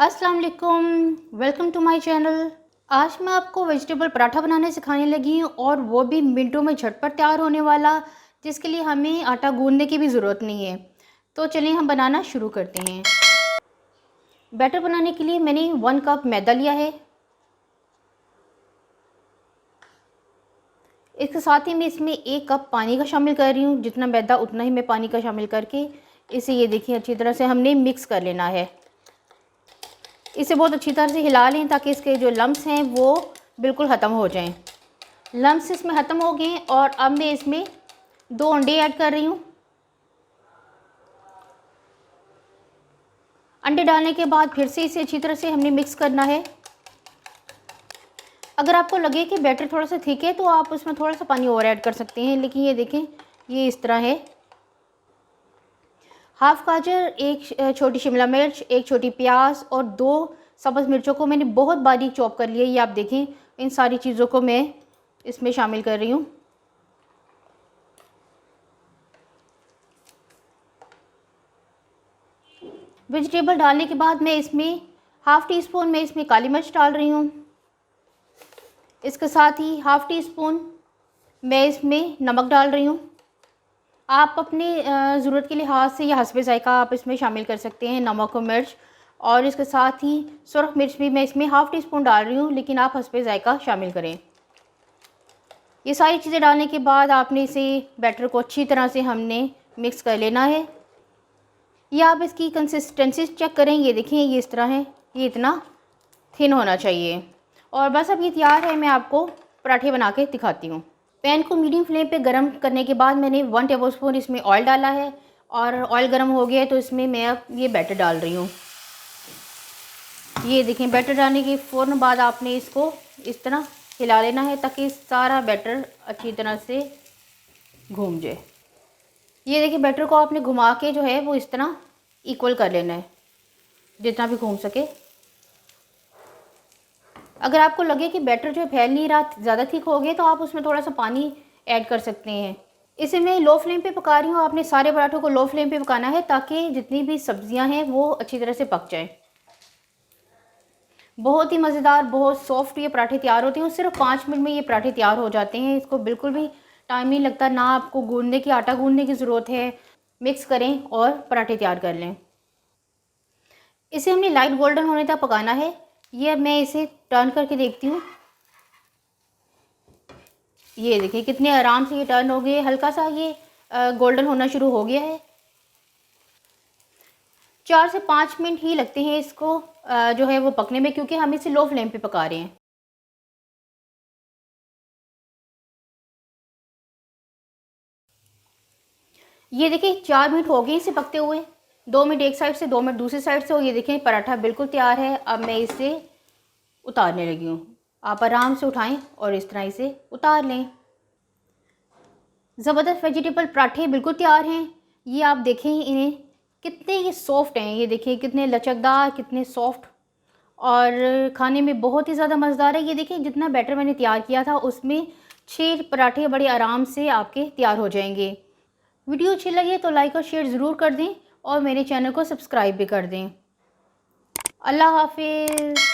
अस्सलाम वालेकुम, welcome to my channel. आज मैं आपको वेजिटेबल पराठा बनाने सिखाने लगी हूँ और वो भी मिनटों में झटपट तैयार होने वाला, जिसके लिए हमें आटा गूंदने की भी ज़रूरत नहीं है। तो चलिए हम बनाना शुरू करते हैं। बैटर बनाने के लिए मैंने 1 कप मैदा लिया है। इसके साथ ही मैं इसमें 1 कप पानी का शामिल कर रही हूँ। जितना मैदा उतना ही मैं पानी का शामिल करके इसे ये देखिए अच्छी तरह से हमने मिक्स कर लेना है। इसे बहुत अच्छी तरह से हिला लें ताकि इसके जो लम्स हैं वो बिल्कुल ख़त्म हो जाएं। लम्स इसमें ख़त्म हो गए और अब मैं इसमें 2 अंडे ऐड कर रही हूँ। अंडे डालने के बाद फिर से इसे अच्छी तरह से हमने मिक्स करना है। अगर आपको लगे कि बैटर थोड़ा सा थिक है तो आप उसमें थोड़ा सा पानी और ऐड कर सकते हैं, लेकिन ये देखें ये इस तरह है। हाफ़ गाजर, 1 छोटी शिमला मिर्च, 1 छोटी प्याज और 2 सब्ज़ मिर्चों को मैंने बहुत बारीक चॉप कर लिया। ये आप देखें, इन सारी चीज़ों को मैं इसमें शामिल कर रही हूँ। वेजिटेबल डालने के बाद मैं इसमें हाफ़ टी स्पून मैं इसमें काली मिर्च डाल रही हूँ। इसके साथ ही हाफ़ टी स्पून मैं इसमें नमक डाल रही हूँ। आप अपने ज़रूरत के लिहाज से या हस्बे ज़ायक़ा आप इसमें शामिल कर सकते हैं नमक और मिर्च। और इसके साथ ही सुरख मिर्च भी मैं इसमें हाफ़ टी स्पून डाल रही हूँ, लेकिन आप हस्बे ज़ायक़ा शामिल करें। ये सारी चीज़ें डालने के बाद आपने इसे बैटर को अच्छी तरह से हमने मिक्स कर लेना है। या आप इसकी कंसिस्टेंसी चेक करें, ये देखें ये इस तरह है, ये इतना थिन होना चाहिए। और बस अब ये तैयार है। मैं आपको पराठे बना के दिखाती हूँ। पैन को मीडियम फ्लेम पे गरम करने के बाद मैंने 1 टेबलस्पून इसमें ऑयल डाला है और ऑयल गरम हो गया है तो इसमें मैं अब ये बैटर डाल रही हूँ। ये देखें, बैटर डालने के फ़ौरन बाद आपने इसको इस तरह हिला लेना है ताकि सारा बैटर अच्छी तरह से घूम जाए। ये देखिए, बैटर को आपने घुमा के जो है वो इस तरह इक्वल कर लेना है, जितना भी घूम सके। अगर आपको लगे कि बैटर जो फैल नहीं रहा, ज़्यादा थिक हो गया, तो आप उसमें थोड़ा सा पानी ऐड कर सकते हैं। इसे मैं लो फ्लेम पे पका रही हूँ। आपने सारे पराठों को लो फ्लेम पे पकाना है ताकि जितनी भी सब्जियां हैं वो अच्छी तरह से पक जाएं। बहुत ही मज़ेदार, बहुत सॉफ्ट ये पराठे तैयार होते हैं। सिर्फ 5 मिनट में ये पराठे तैयार हो जाते हैं। इसको बिल्कुल भी टाइम नहीं लगता, ना आपको गूंदने की आटा गूंदने की ज़रूरत है। मिक्स करें और पराठे तैयार कर लें। इसे हमने लाइट गोल्डन होने तक पकाना है। ये अब मैं इसे टर्न करके देखती हूँ। ये देखिए कितने आराम से ये टर्न हो गए, हल्का सा ये गोल्डन होना शुरू हो गया है। 4 से 5 मिनट ही लगते हैं इसको जो है वो पकने में, क्योंकि हम इसे लो फ्लेम पे पका रहे हैं। ये देखिए 4 मिनट हो गए इसे पकते हुए। 2 मिनट एक साइड से, 2 मिनट दूसरी साइड से। और ये देखें पराठा बिल्कुल तैयार है। अब मैं इसे उतारने लगी हूँ। आप आराम से उठाएं और इस तरह इसे उतार लें। ज़बरदस्त वेजिटेबल पराठे बिल्कुल तैयार हैं। ये आप देखें इन्हें, कितने ये सॉफ्ट हैं। ये देखिए कितने लचकदार, कितने सॉफ्ट और खाने में बहुत ही ज़्यादा मज़ेदार है। ये देखिए जितना बैटर मैंने तैयार किया था उसमें 6 पराठे बड़े आराम से आपके तैयार हो जाएंगे। वीडियो अच्छी लगी तो लाइक और शेयर ज़रूर कर दें और मेरे चैनल को सब्सक्राइब भी कर दें। अल्लाह हाफिज़।